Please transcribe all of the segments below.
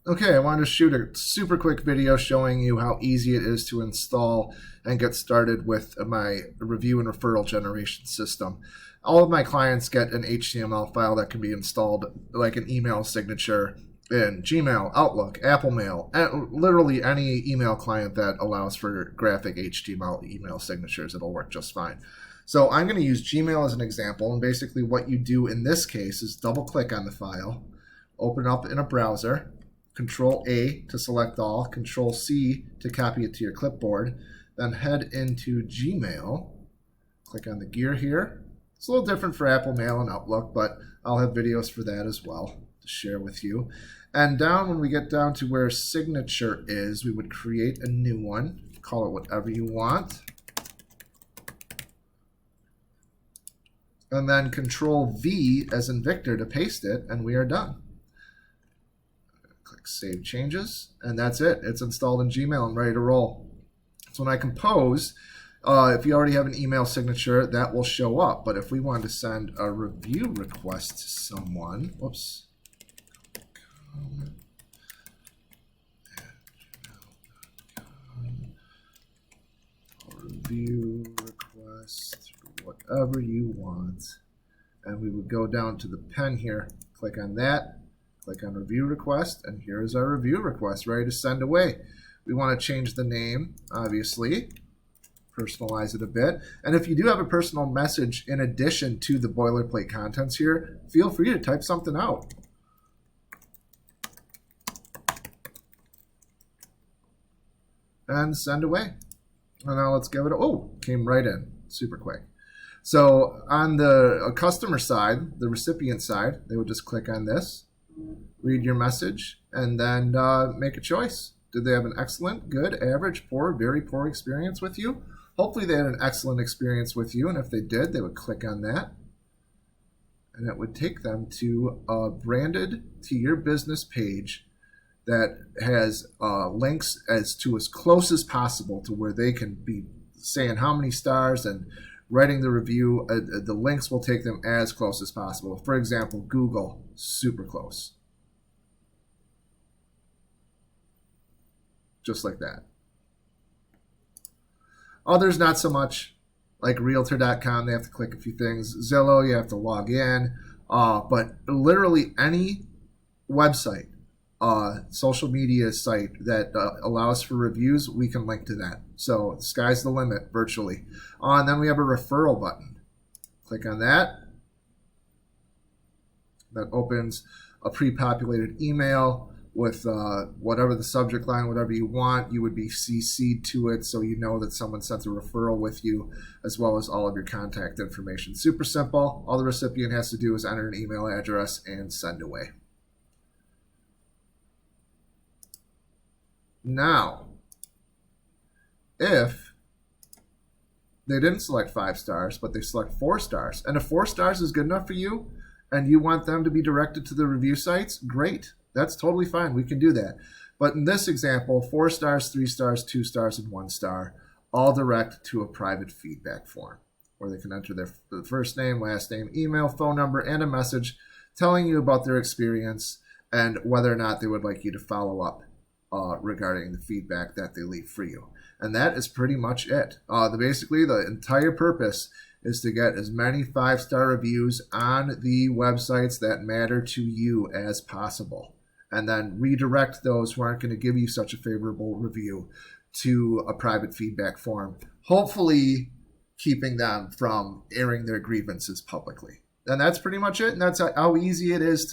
Okay, I wanted to shoot a super quick video showing you how easy it is to install and get started with my review and referral generation system. All of my clients get an HTML file that can be installed like an email signature in Gmail, Outlook, Apple Mail, literally any email client that allows for graphic HTML email signatures. It'll work just fine. So I'm going to use Gmail as an example, and basically what you do in this case is double click on the file, open up in a browser, Control A to select all, Control C to copy it to your clipboard, then head into Gmail, click on the gear here. It's a little different for Apple Mail and Outlook, but I'll have videos for that as well to share with you. And down, when we get down to where signature is, we would create a new one, call it whatever you want. And then Control V as in Victor to paste it, and we are done. Click Save Changes, and that's it. It's installed in Gmail and ready to roll. So when I compose, if you already have an email signature, that will show up. But if we want to send a review request to someone, whoops. Review request, whatever you want. And we would go down to the pen here, click on that, click on review request, and here's our review request ready to send away. We want to change the name, obviously, personalize it a bit. And if you do have a personal message in addition to the boilerplate contents here, feel free to type something out. And send away. And now let's give it came right in, super quick. So on the customer side, the recipient side, they would just click on this, read your message, and then make a choice. Did they have an excellent, good, average, poor, very poor experience with you? Hopefully they had an excellent experience with you, and if they did, they would click on that. And it would take them to a branded to your business page that has links as close as possible to where they can be saying how many stars and writing the review. The links will take them as close as possible. For example, Google, super close. Just like that. Others, not so much. Like Realtor.com, they have to click a few things. Zillow, you have to log in. But literally any website, social media site that allows for reviews, we can link to that. So sky's the limit virtually. And then we have a referral button. Click on that. That opens a pre-populated email with whatever the subject line, whatever you want. You would be CC'd to it so you know that someone sent a referral with you, as well as all of your contact information. Super simple. All the recipient has to do is enter an email address and send away. Now, if they didn't select 5 stars, but they select 4 stars, and if 4 stars is good enough for you, and you want them to be directed to the review sites, great. That's totally fine. We can do that. But in this example, 4 stars, 3 stars, 2 stars, and 1 star, all direct to a private feedback form, where they can enter their first name, last name, email, phone number, and a message telling you about their experience and whether or not they would like you to follow up regarding the feedback that they leave for you. And that is pretty much it. Basically, the entire purpose is to get as many 5-star reviews on the websites that matter to you as possible, and then redirect those who aren't going to give you such a favorable review to a private feedback form, hopefully keeping them from airing their grievances publicly. And that's pretty much it. And that's how easy it is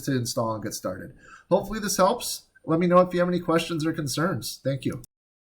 to install and get started. Hopefully this helps. Let me know if you have any questions or concerns. Thank you.